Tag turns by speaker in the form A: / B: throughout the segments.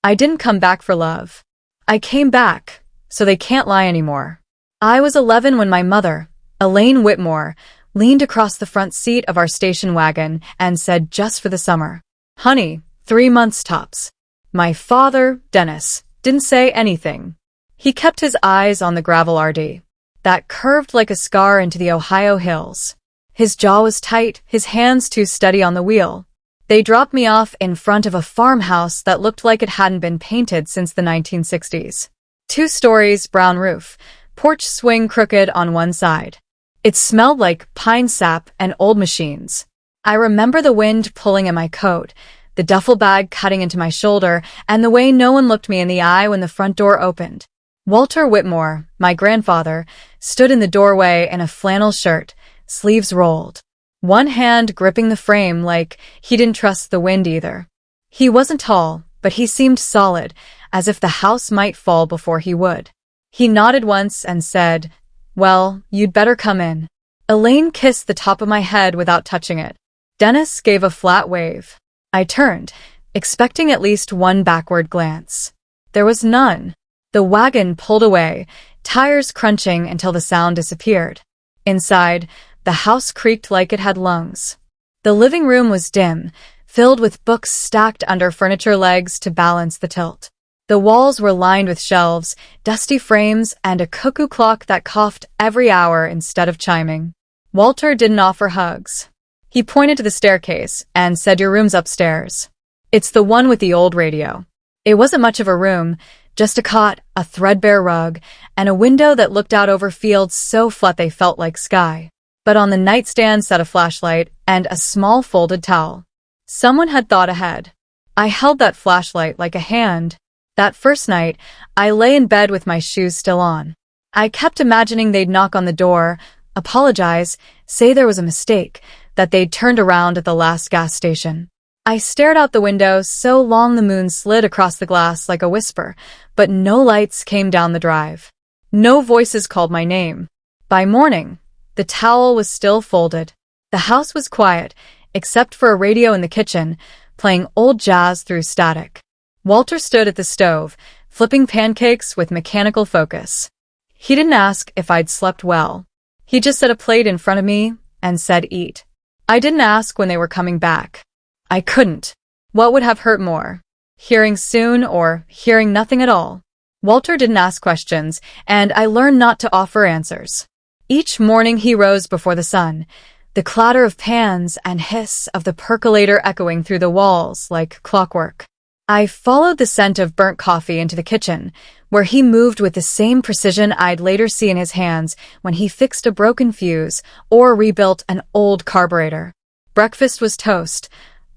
A: I didn't come back for love. I came back, so they can't lie anymore. I was 11 when my mother, Elaine Whitmore, leaned across the front seat of our station wagon and said, just for the summer. Honey, 3 months tops. My father, Dennis, didn't say anything. He kept his eyes on the gravel RD that curved like a scar into the Ohio hills. His jaw was tight, his hands too steady on the wheel. They dropped me off in front of a farmhouse that looked like it hadn't been painted since the 1960s. 2 stories, brown roof, porch swing crooked on one side. It smelled like pine sap and old machines. I remember the wind pulling at my coat, the duffel bag cutting into my shoulder, and the way no one looked me in the eye when the front door opened. Walter Whitmore, my grandfather, stood in the doorway in a flannel shirt, sleeves rolled. One hand gripping the frame like he didn't trust the wind either. He wasn't tall, but he seemed solid, as if the house might fall before he would. He nodded once and said, "Well, you'd better come in." Elaine kissed the top of my head without touching it. Dennis gave a flat wave. I turned, expecting at least one backward glance. There was none. The wagon pulled away, tires crunching until the sound disappeared. Inside, the house creaked like it had lungs. The living room was dim, filled with books stacked under furniture legs to balance the tilt. The walls were lined with shelves, dusty frames, and a cuckoo clock that coughed every hour instead of chiming. Walter didn't offer hugs. He pointed to the staircase and said, "Your room's upstairs. It's the one with the old radio." It wasn't much of a room, just a cot, a threadbare rug, and a window that looked out over fields so flat they felt like sky. But on the nightstand sat a flashlight and a small folded towel. Someone had thought ahead. I held that flashlight like a hand. That first night, I lay in bed with my shoes still on. I kept imagining they'd knock on the door, apologize, say there was a mistake, that they'd turned around at the last gas station. I stared out the window so long the moon slid across the glass like a whisper, but no lights came down the drive. No voices called my name. By morning, the towel was still folded. The house was quiet, except for a radio in the kitchen, playing old jazz through static. Walter stood at the stove, flipping pancakes with mechanical focus. He didn't ask if I'd slept well. He just set a plate in front of me and said, "Eat." I didn't ask when they were coming back. I couldn't. What would have hurt more? Hearing soon or hearing nothing at all? Walter didn't ask questions, and I learned not to offer answers. Each morning he rose before the sun, the clatter of pans and hiss of the percolator echoing through the walls like clockwork. I followed the scent of burnt coffee into the kitchen, where he moved with the same precision I'd later see in his hands when he fixed a broken fuse or rebuilt an old carburetor. Breakfast was toast,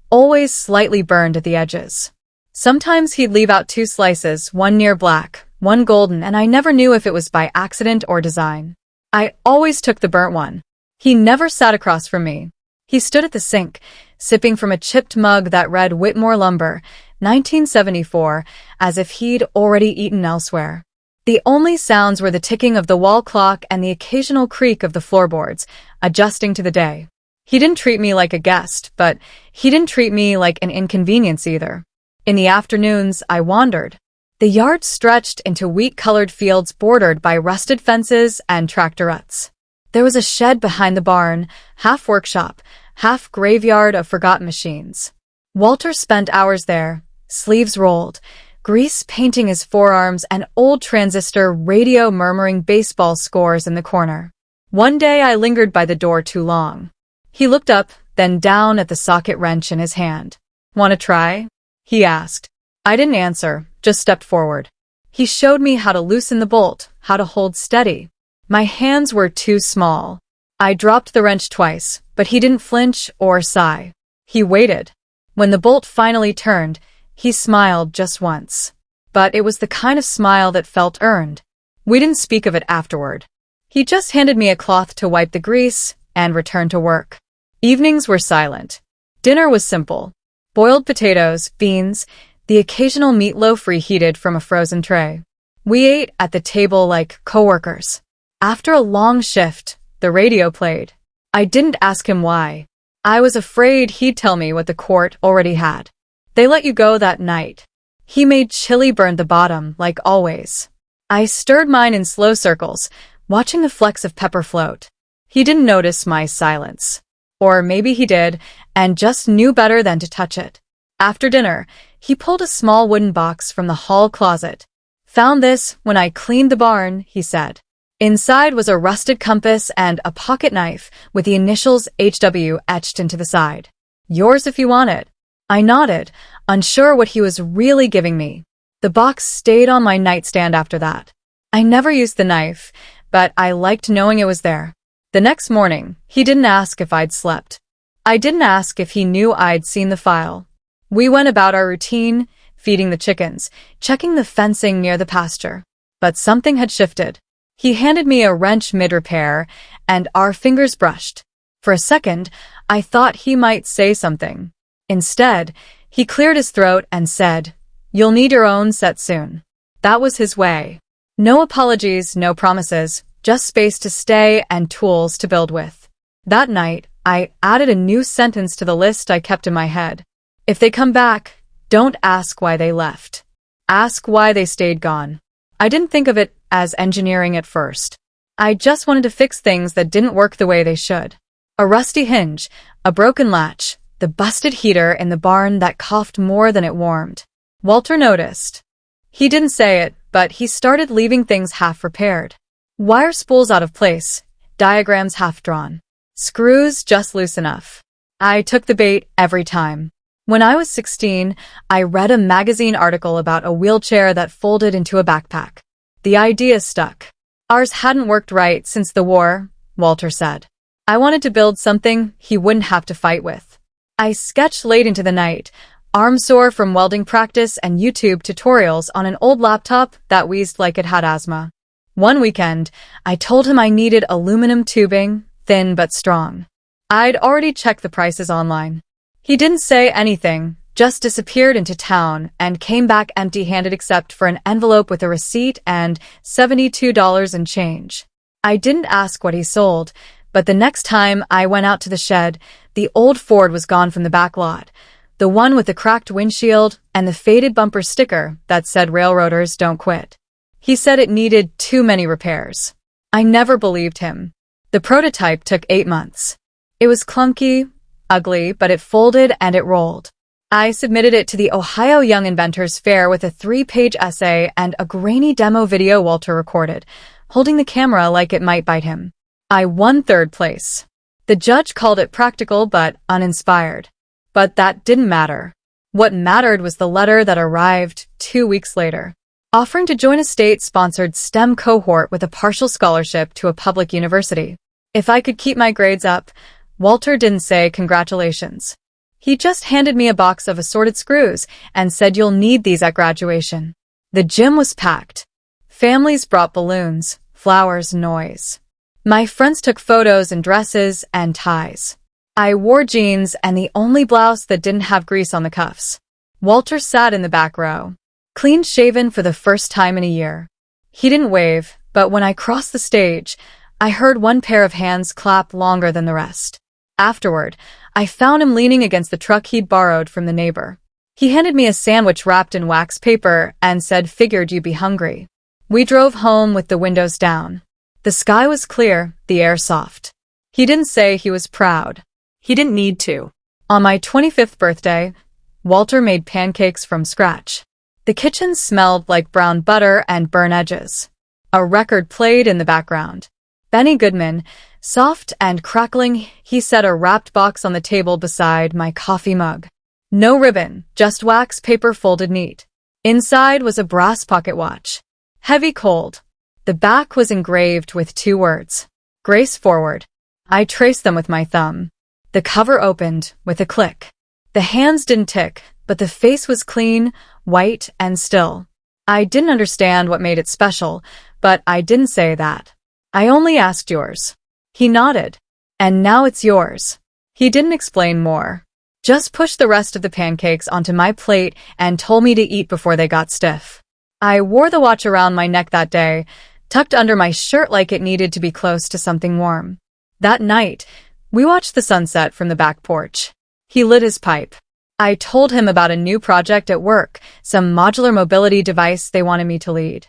A: always slightly burned at the edges. Sometimes he'd leave out 2 slices, one near black, one golden, and I never knew if it was by accident or design. I always took the burnt one. He never sat across from me. He stood at the sink, sipping from a chipped mug that read Whitmore Lumber, 1974, as if he'd already eaten elsewhere. The only sounds were the ticking of the wall clock and the occasional creak of the floorboards, adjusting to the day. He didn't treat me like a guest, but he didn't treat me like an inconvenience either. In the afternoons, I wandered. The yard stretched into wheat-colored fields bordered by rusted fences and tractorettes. There was a shed behind the barn, half workshop, half graveyard of forgotten machines. Walter spent hours there, sleeves rolled, grease painting his forearms, and old transistor radio murmuring baseball scores in the corner. One day I lingered by the door too long. He looked up, then down at the socket wrench in his hand. "Want to try?" he asked. I didn't answer, just stepped forward. He showed me how to loosen the bolt, how to hold steady. My hands were too small. I dropped the wrench twice, but he didn't flinch or sigh. He waited. When the bolt finally turned, he smiled just once. But it was the kind of smile that felt earned. We didn't speak of it afterward. He just handed me a cloth to wipe the grease and returned to work. Evenings were silent. Dinner was simple. Boiled potatoes, beans, the occasional meatloaf reheated from a frozen tray. We ate at the table like coworkers. After a long shift, the radio played. I didn't ask him why. I was afraid he'd tell me what the court already had. "They let you go that night," He made chili burn the bottom, like always. I stirred mine in slow circles, watching the flecks of pepper float. He didn't notice my silence. Or maybe he did, and just knew better than to touch it. After dinner, he pulled a small wooden box from the hall closet. "Found this when I cleaned the barn," he said. Inside was a rusted compass and a pocket knife with the initials HW etched into the side. "Yours if you want it." I nodded, unsure what he was really giving me. The box stayed on my nightstand after that. I never used the knife, but I liked knowing it was there. The next morning, he didn't ask if I'd slept. I didn't ask if he knew I'd seen the file. We went about our routine, feeding the chickens, checking the fencing near the pasture. But something had shifted. He handed me a wrench mid-repair, and our fingers brushed. For a second, I thought he might say something. Instead, he cleared his throat and said, "You'll need your own set soon." That was his way. No apologies, no promises, just space to stay and tools to build with. That night, I added a new sentence to the list I kept in my head. If they come back, don't ask why they left. Ask why they stayed gone. I didn't think of it as engineering at first. I just wanted to fix things that didn't work the way they should. A rusty hinge, a broken latch, the busted heater in the barn that coughed more than it warmed. Walter noticed. He didn't say it, but he started leaving things half-repaired. Wire spools out of place, diagrams half-drawn. Screws just loose enough. I took the bait every time. When I was 16, I read a magazine article about a wheelchair that folded into a backpack. The idea stuck. Ours hadn't worked right since the war, Walter said. I wanted to build something he wouldn't have to fight with. I sketched late into the night, arm sore from welding practice and YouTube tutorials on an old laptop that wheezed like it had asthma. One weekend, I told him I needed aluminum tubing, thin but strong. I'd already checked the prices online. He didn't say anything, just disappeared into town and came back empty-handed except for an envelope with a receipt and $72 and change. I didn't ask what he sold, but the next time I went out to the shed, the old Ford was gone from the back lot, the one with the cracked windshield and the faded bumper sticker that said "Railroaders don't quit." He said it needed too many repairs. I never believed him. The prototype took 8 months. It was clunky, ugly, but it folded and it rolled. I submitted it to the Ohio Young Inventors Fair with a 3-page essay and a grainy demo video Walter recorded, holding the camera like it might bite him. I won 3rd place. The judge called it practical but uninspired. But that didn't matter. What mattered was the letter that arrived 2 weeks later, offering to join a state-sponsored STEM cohort with a partial scholarship to a public university. If I could keep my grades up, Walter didn't say congratulations. He just handed me a box of assorted screws and said you'll need these at graduation. The gym was packed. Families brought balloons, flowers, noise. My friends took photos in dresses and ties. I wore jeans and the only blouse that didn't have grease on the cuffs. Walter sat in the back row, clean-shaven for the first time in a year. He didn't wave, but when I crossed the stage, I heard one pair of hands clap longer than the rest. Afterward, I found him leaning against the truck he'd borrowed from the neighbor. He handed me a sandwich wrapped in wax paper and said, "Figured you'd be hungry." We drove home with the windows down. The sky was clear, the air soft. He didn't say he was proud. He didn't need to. On my 25th birthday, Walter made pancakes from scratch. The kitchen smelled like brown butter and burnt edges. A record played in the background. Benny Goodman, soft and crackling, he set a wrapped box on the table beside my coffee mug. No ribbon, just wax paper folded neat. Inside was a brass pocket watch. Heavy cold. The back was engraved with 2 words. Grace forward. I traced them with my thumb. The cover opened with a click. The hands didn't tick, but the face was clean, white, and still. I didn't understand what made it special, but I didn't say that. I only asked yours. He nodded. And now it's yours. He didn't explain more. Just pushed the rest of the pancakes onto my plate and told me to eat before they got stiff. I wore the watch around my neck that day, tucked under my shirt like it needed to be close to something warm. That night, we watched the sunset from the back porch. He lit his pipe. I told him about a new project at work, some modular mobility device they wanted me to lead.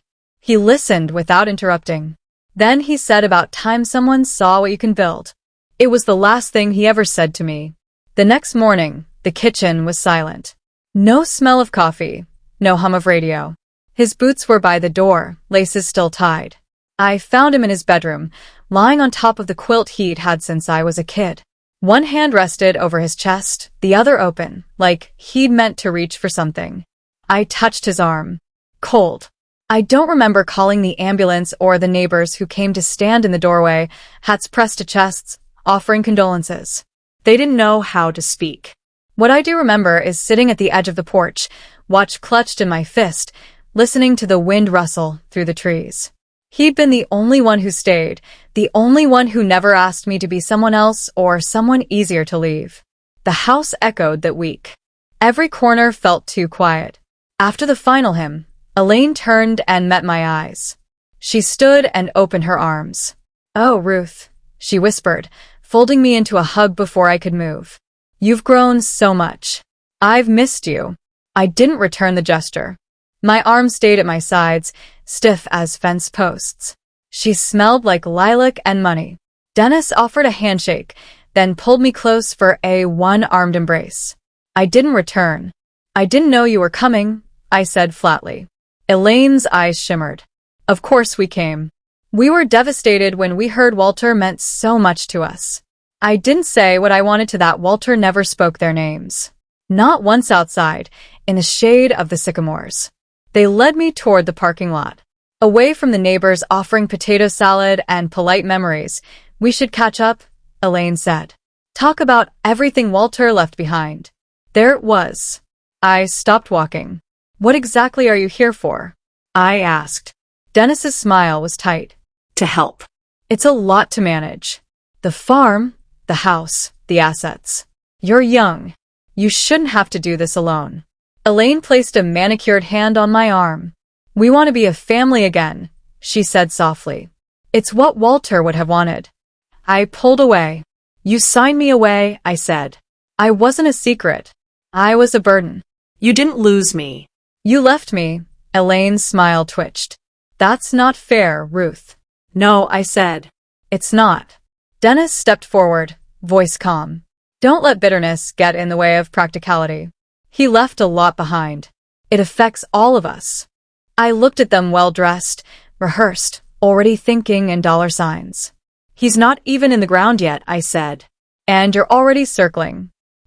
A: He listened without interrupting. Then he said about time someone saw what you can build. It was the last thing he ever said to me. The next morning, the kitchen was silent. No smell of coffee, no hum of radio. His boots were by the door, laces still tied. I found him in his bedroom, lying on top of the quilt he'd had since I was a kid. One hand rested over his chest, the other open, like he'd meant to reach for something. I touched his arm. Cold. I don't remember calling the ambulance or the neighbors who came to stand in the doorway, hats pressed to chests, offering condolences. They didn't know how to speak. What I do remember is sitting at the edge of the porch, watch clutched in my fist, listening to the wind rustle through the trees. He'd been the only one who stayed, the only one who never asked me to be someone else or someone easier to leave. The house echoed that week. Every corner felt too quiet. After the final hymn, Elaine turned and met my eyes. She stood and opened her arms. "Oh, Ruth," she whispered, folding me into a hug before I could move. "You've grown so much. I've missed you." I didn't return the gesture. My arms stayed at my sides, stiff as fence posts. She smelled like lilac and money. Dennis offered a handshake, then pulled me close for a one-armed embrace. I didn't return. "I didn't know you were coming," I said flatly. Elaine's eyes shimmered. "Of course we came. We were devastated when we heard Walter meant so much to us." I didn't say what I wanted to that. Walter never spoke their names. Not once outside, in the shade of the sycamores. They led me toward the parking lot. Away from the neighbors offering potato salad and polite memories. "We should catch up," Elaine said. "Talk about everything Walter left behind." There it was. I stopped walking. "What exactly are you here for?" I asked. Dennis's smile was tight. "To help. It's a lot to manage. The farm, the house, the assets. You're young. You shouldn't have to do this alone." Elaine placed a manicured hand on my arm. "We want to be a family again," she said softly. "It's what Walter would have wanted." I pulled away. "You signed me away," I said. "I wasn't a secret. I was a burden." "You didn't lose me." "You left me." Elaine's smile twitched. "That's not fair, Ruth." "No," I said. "It's not." Dennis stepped forward, voice calm. "Don't let bitterness get in the way of practicality. He left a lot behind. It affects all of us." I looked at them well-dressed, rehearsed, already thinking in dollar signs. "He's not even in the ground yet," I said. "And you're already circling."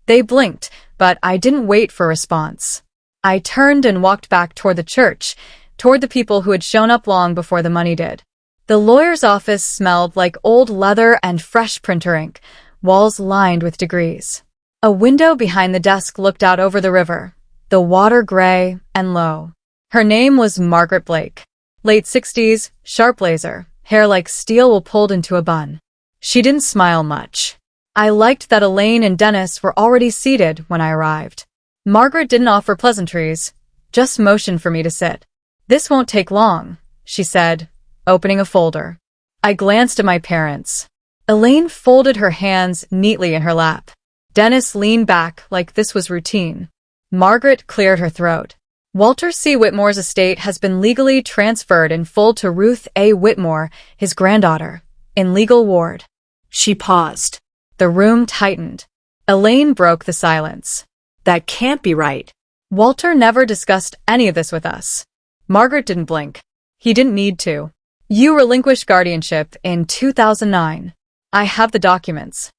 A: They blinked, but I didn't wait for a response. I turned and walked back toward the church, toward the people who had shown up long before the money did. The lawyer's office smelled like old leather and fresh printer ink, walls lined with degrees. A window behind the desk looked out over the river, the water gray and low. Her name was Margaret Blake. Late 60s, sharp blazer, hair like steel pulled into a bun. She didn't smile much. I liked that Elaine and Dennis were already seated when I arrived. Margaret didn't offer pleasantries, just motioned for me to sit. "This won't take long," she said, opening a folder. I glanced at my parents. Elaine folded her hands neatly in her lap. Dennis leaned back like this was routine. Margaret cleared her throat. "Walter C. Whitmore's estate has been legally transferred in full to Ruth A. Whitmore, his granddaughter, in legal ward." She paused. The room tightened. Elaine broke the silence. "That can't be right. Walter never discussed any of this with us." Margaret didn't blink. "He didn't need to. You relinquished guardianship in 2009. I have the documents."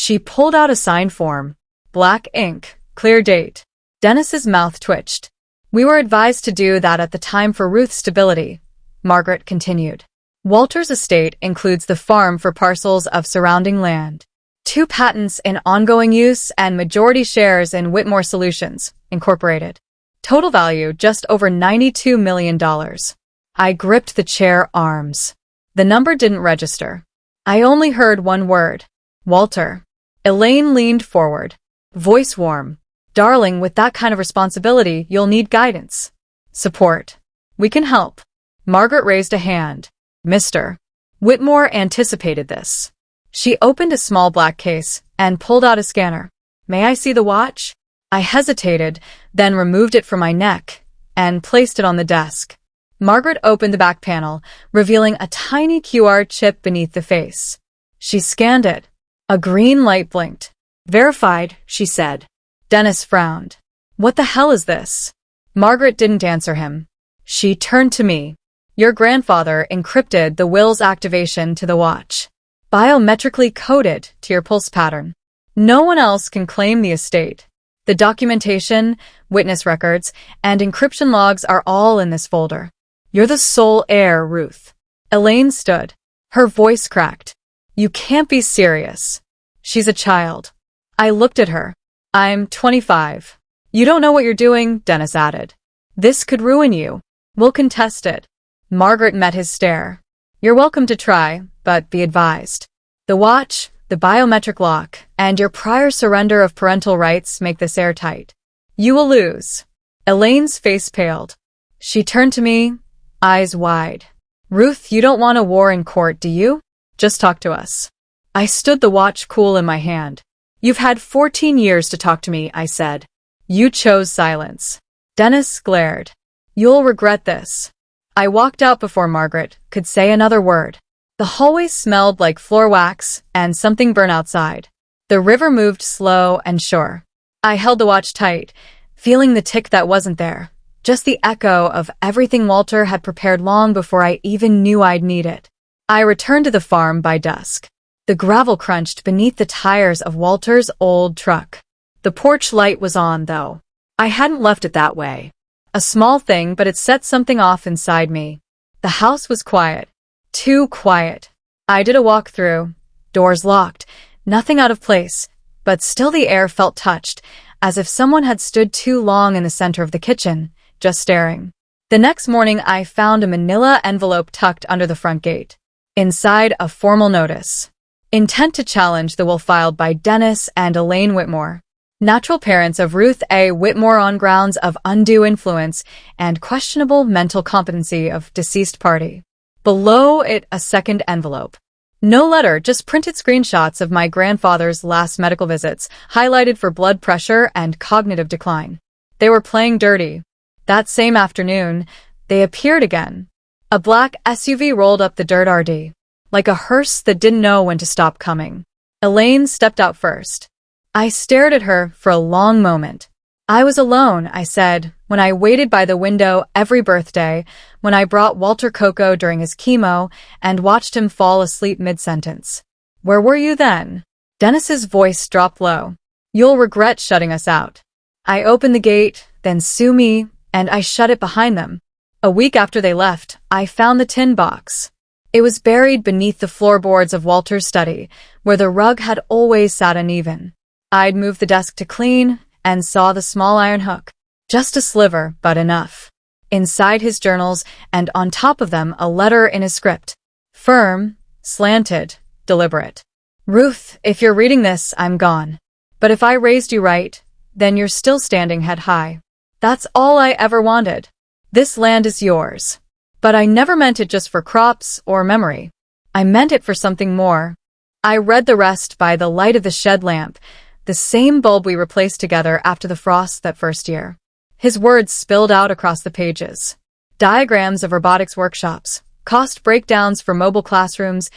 A: She pulled out a signed form. Black ink, clear date. Dennis's mouth twitched. "We were advised to do that at the time for Ruth's stability," Margaret continued. "Walter's estate includes the farm for parcels of surrounding land, 2 patents in ongoing use, and majority shares in Whitmore Solutions, Incorporated. Total value just over $92 million. I gripped the chair arms. The number didn't register. I only heard one word. "Walter." Elaine leaned forward. Voice warm. "Darling, with that kind of responsibility, you'll need guidance. Support. We can help." Margaret raised a hand. "Mr. Whitmore anticipated this." She opened a small black case and pulled out a scanner. "May I see the watch?" I hesitated, then removed it from my neck and placed it on the desk. Margaret opened the back panel, revealing a tiny QR chip beneath the face. She scanned it. A green light blinked. "Verified," she said. Dennis frowned. "What the hell is this?" Margaret didn't answer him. She turned to me. "Your grandfather encrypted the will's activation to the watch. Biometrically coded to your pulse pattern. No one else can claim the estate. The documentation, witness records, and encryption logs are all in this folder. You're the sole heir, Ruth." Elaine stood. Her voice cracked. "You can't be serious. She's a child." I looked at her. "I'm 25. "You don't know what you're doing," Dennis added. "This could ruin you. We'll contest it." Margaret met his stare. "You're welcome to try, but be advised. The watch, the biometric lock, and your prior surrender of parental rights make this airtight. You will lose." Elaine's face paled. She turned to me, eyes wide. "Ruth, you don't want a war in court, do you? Just talk to us." I stood the watch cool in my hand. "You've had 14 years to talk to me," I said. "You chose silence." Dennis glared. "You'll regret this." I walked out before Margaret could say another word. The hallway smelled like floor wax and something burned outside. The river moved slow and sure. I held the watch tight, feeling the tick that wasn't there, just the echo of everything Walter had prepared long before I even knew I'd need it. I returned to the farm by dusk. The gravel crunched beneath the tires of Walter's old truck. The porch light was on, though. I hadn't left it that way. A small thing, but it set something off inside me. The house was quiet. Too quiet. I did a walk-through. Doors locked. Nothing out of place. But still the air felt touched, as if someone had stood too long in the center of the kitchen, just staring. The next morning I found a manila envelope tucked under the front gate. Inside, a formal notice. Intent to challenge the will filed by Dennis and Elaine Whitmore, natural parents of Ruth A. Whitmore, on grounds of undue influence and questionable mental competency of deceased party. Below it, a second envelope. No letter, just printed screenshots of my grandfather's last medical visits, highlighted for blood pressure and cognitive decline. They were playing dirty. That same afternoon, they appeared again. A black SUV rolled up the dirt RD, like a hearse that didn't know when to stop coming. Elaine stepped out first. I stared at her for a long moment. "I was alone," I said, "when I waited by the window every birthday, when I brought Walter cocoa during his chemo and watched him fall asleep mid-sentence. Where were you then?" Dennis's voice dropped low. "You'll regret shutting us out." I opened the gate, then sue me, and I shut it behind them. A week after they left, I found the tin box. It was buried beneath the floorboards of Walter's study, where the rug had always sat uneven. I'd moved the desk to clean and saw the small iron hook. Just a sliver, but enough. Inside his journals, and on top of them, a letter in his script. Firm, slanted, deliberate. "Ruth, if you're reading this, I'm gone. But if I raised you right, then you're still standing head high. That's all I ever wanted. This land is yours. But I never meant it just for crops or memory. I meant it for something more." I read the rest by the light of the shed lamp, the same bulb we replaced together after the frost that first year. His words spilled out across the pages. Diagrams of robotics workshops, cost breakdowns for mobile classrooms,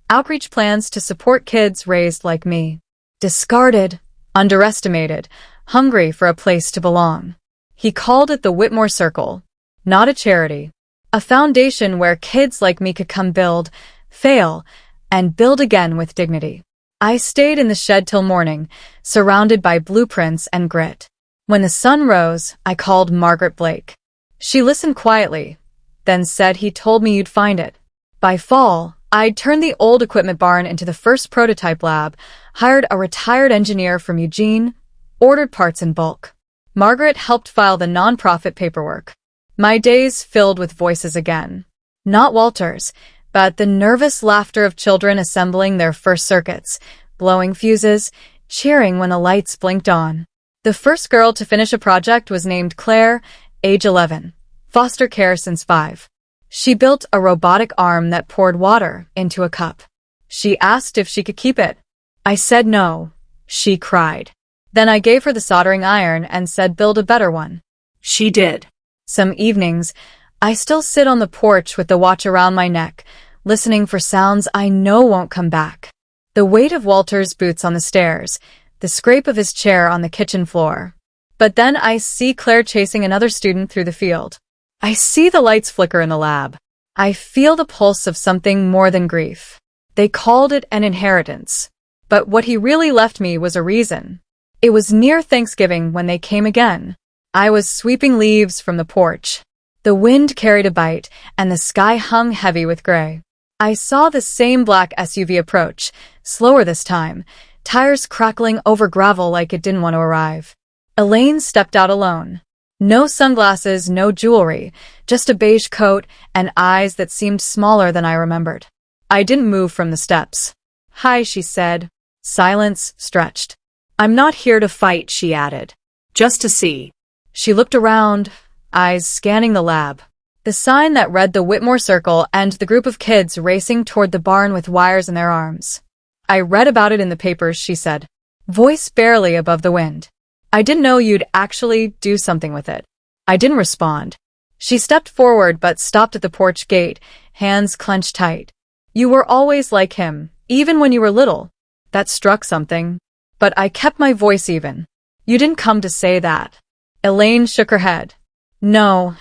A: outreach plans to support kids raised like me. Discarded, underestimated, hungry for a place to belong. He called it the Whitmore Circle. Not a charity. A foundation where kids like me could come build, fail, and build again with dignity. I stayed in the shed till morning, surrounded by blueprints and grit. When the sun rose, I called Margaret Blake. She listened quietly, then said he told me you'd find it. By fall, I'd turned the old equipment barn into the first prototype lab, hired a retired engineer from Eugene, ordered parts in bulk. Margaret helped file the nonprofit paperwork. My days filled with voices again. Not Walter's, but the nervous laughter of children assembling their first circuits, blowing fuses, cheering when the lights blinked on. The first girl to finish a project was named Claire, age 11, foster care since 5. She built a robotic arm that poured water into a cup. She asked if she could keep it. I said no. She cried. Then I gave her the soldering iron and said build a better one.
B: She did.
A: Some evenings, I still sit on the porch with the watch around my neck, listening for sounds I know won't come back. The weight of Walter's boots on the stairs, the scrape of his chair on the kitchen floor. But then I see Claire chasing another student through the field. I see the lights flicker in the lab. I feel the pulse of something more than grief. They called it an inheritance. But what he really left me was a reason. It was near Thanksgiving when they came again. I was sweeping leaves from the porch. The wind carried a bite, and the sky hung heavy with gray. I saw the same black SUV approach, slower this time, tires crackling over gravel like it didn't want to arrive. Elaine stepped out alone. No sunglasses, no jewelry, just a beige coat and eyes that seemed smaller than I remembered. I didn't move from the steps. "Hi," she said. Silence stretched. "I'm not here to fight," she added.
B: "Just to see."
A: She looked around, eyes scanning the lab. The sign that read the Whitmore Circle and the group of kids racing toward the barn with wires in their arms. "I read about it in the papers," she said, voice barely above the wind. "I didn't know you'd actually do something with it." I didn't respond. She stepped forward but stopped at the porch gate, hands clenched tight. "You were always like him, even when you were little." That struck something. But I kept my voice even. "You didn't come to say that." Elaine shook her head. "No,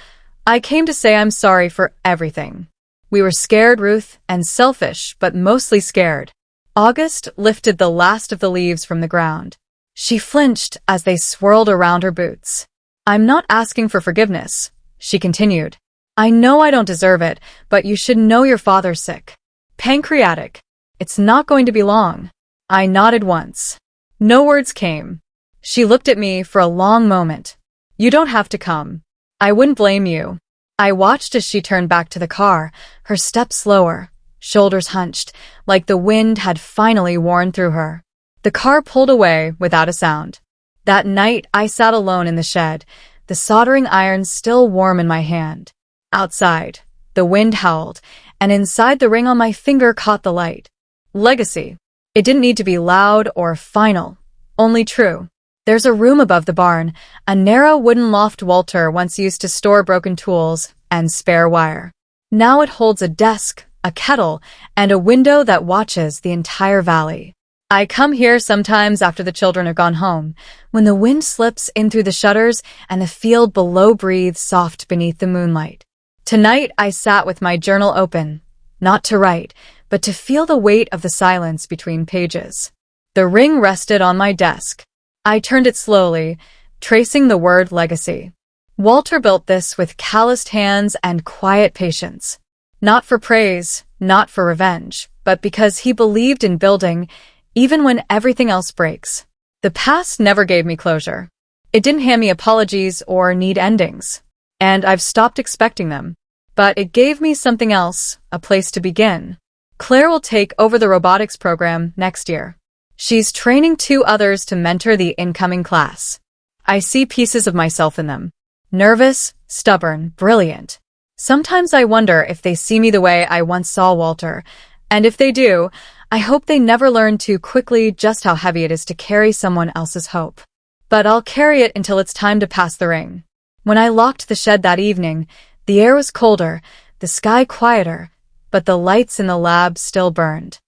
A: I came to say I'm sorry for everything. We were scared, Ruth, and selfish, but mostly scared." August lifted the last of the leaves from the ground. She flinched as they swirled around her boots. "I'm not asking for forgiveness," she continued. "I know I don't deserve it, but you should know your father's sick. Pancreatic. It's not going to be long." I nodded once. No words came. She looked at me for a long moment. "You don't have to come. I wouldn't blame you." I watched as she turned back to the car, her steps slower, shoulders hunched, like the wind had finally worn through her. The car pulled away without a sound. That night, I sat alone in the shed, the soldering iron still warm in my hand. Outside, the wind howled, and inside the ring on my finger caught the light. Legacy. It didn't need to be loud or final, only true. There's a room above the barn, a narrow wooden loft Walter once used to store broken tools and spare wire. Now it holds a desk, a kettle, and a window that watches the entire valley. I come here sometimes after the children have gone home, when the wind slips in through the shutters and the field below breathes soft beneath the moonlight. Tonight I sat with my journal open, not to write, but to feel the weight of the silence between pages. The ring rested on my desk. I turned it slowly, tracing the word legacy. Walter built this with calloused hands and quiet patience. Not for praise, not for revenge, but because he believed in building, even when everything else breaks. The past never gave me closure. It didn't hand me apologies or neat endings. And I've stopped expecting them. But it gave me something else, a place to begin. Claire will take over the robotics program next year. She's training 2 others to mentor the incoming class. I see pieces of myself in them. Nervous, stubborn, brilliant. Sometimes I wonder if they see me the way I once saw Walter, and if they do, I hope they never learn too quickly just how heavy it is to carry someone else's hope. But I'll carry it until it's time to pass the ring. When I locked the shed that evening, the air was colder, the sky quieter, but the lights in the lab still burned.